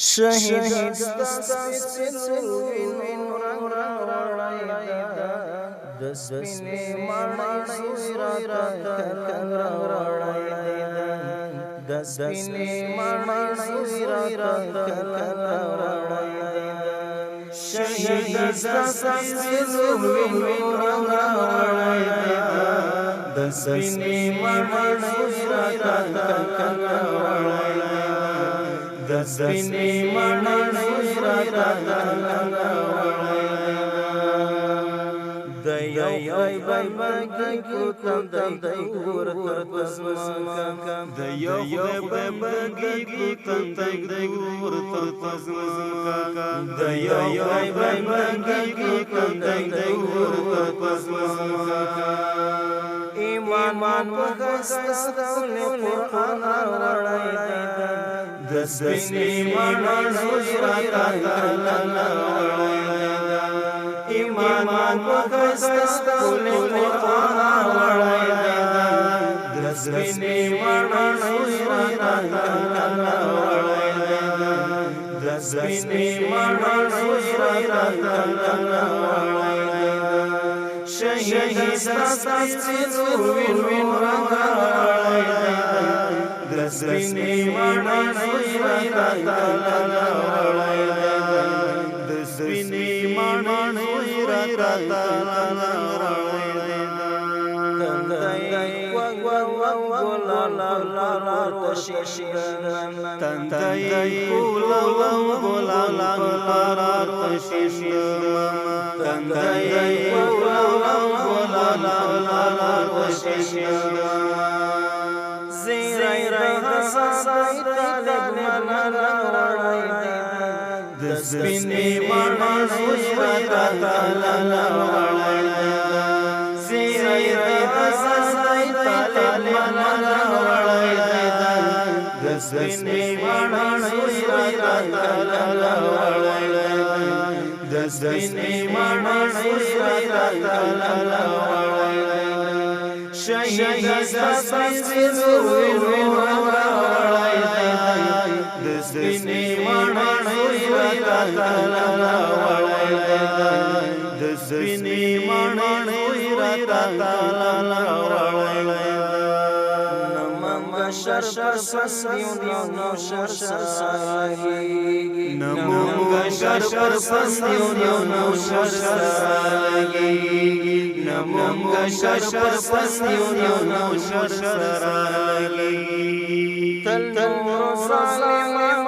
شهید سپیڅلو د سپینې مړۍ زوی راته د سپینې مړۍ زوی راته شهید سپیڅلو د سپینې مړۍ زوی راته د سپینې مړۍ زوی راته د یو بندګي کوتم د ګور تر پسمکا د یو بندګي کوتم د ګور تر پسمکا د یو بندګي کوتم د ګور تر پسمکا ایمان پخستول قرآن وړای د سپینې مړۍ زوی راته ایمان پخستول قرآن وړای د سپینې مړۍ زوی راته د سپینې مړۍ زوی راته شهید سپیڅلو د سپینې مړۍ زوی راته د سپینې مړۍ زوی راته تندای کولم ګلال لار تشیشم تندای کولم ګلال لار تشیشم زیر حسن طالب منوړای د سپینې مړۍ زوی راته زیر حسن طالب منوړای د سپینې مړۍ زوی راته د سپینې مړۍ زوی راته شهید سپیڅلو د سپینې مړۍ زوی راته د سپینې مړۍ زوی راته شر پسندیو نو شر سرساگی نمونگا شر پسندیو نو شر سرساگی نمونگا شر پسندیو نو شر سرساگی تلو ظالم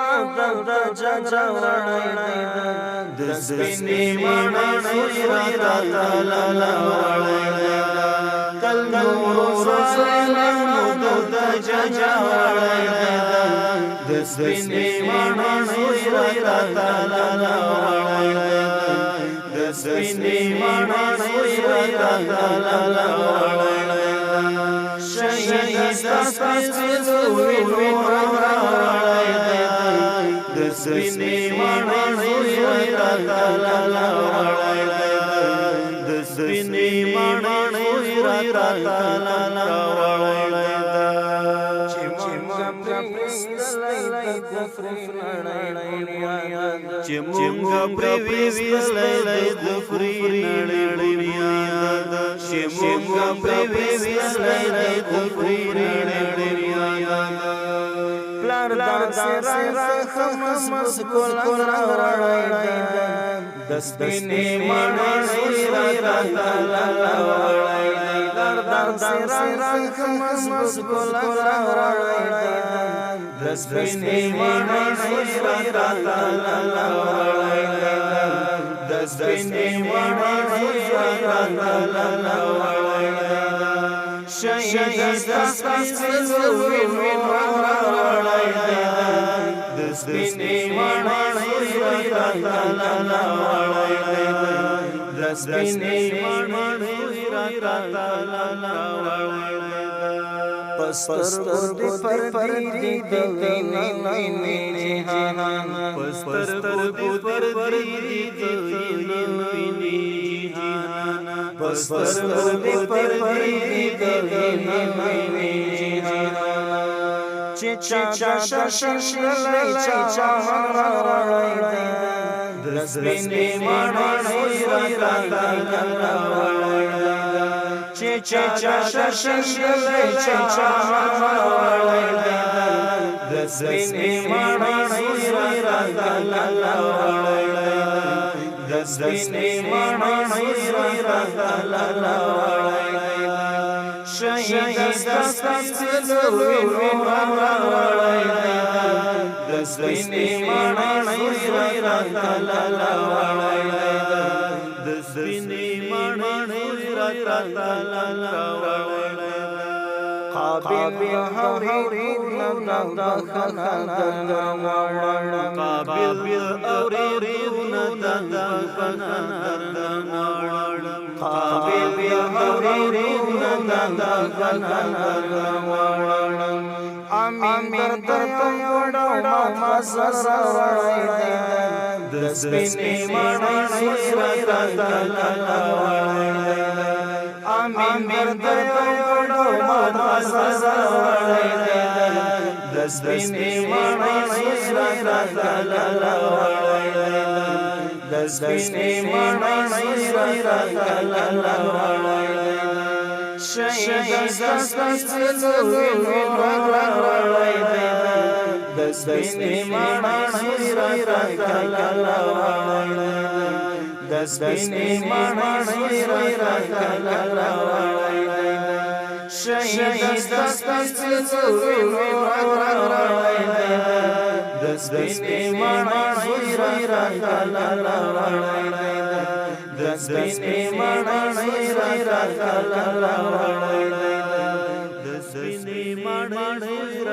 د جنجوړای د سپینې مړۍ زوی راته تلو ظالم د جنجوړای د سپینې مړۍ زوی راته د سپینې مړۍ زوی راته شهید سپیڅلو د سپینې مړۍ زوی راته د سپینې مړۍ زوی راته چې مونږ پرې وېستلای د فري نړۍ دنیا دا چې مونږ پرې وېستلای د فري نړۍ دنیا دا پلار داسې راخمس کول راوړای د سپینې مړۍ زوی راته پلار داسې راخمس کول راوړای د سپینې مړۍ زوی راته د سپینې مړۍ زوی راته شهید سپیڅلو د سپینې مړۍ زوی راته د سپینې مړۍ زوی راته پسترګو پر دې د وینې جهان پسترګو پر دې د وینې جهان پسترګو پر دې د وینې جهان چې چا ششلای چا مړای دسبینې مړای راځي چا ششلای چا مړای دسبینې مړای راځي دسبینې مړای راځي شهید دستلوي وړای دسبینې مړای راځي دسبینې مړای راځي قابل هوري نن دخن وړ قابل اوري نن دخن وړ قابل هوري نن دخن وړ امین درته وړو ما سره دسبینې مړای راځي امین درته وړو ما سره دسبینې مړای راځي دسبینې مړای راځي شهید دستلوي وړای دسبینې مړای راځي دسبینې مړای راځي شهید دستلوي وړای دسبینې مړای راځي دسبینې مړای راځي دسبینې مړای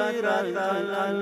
راځي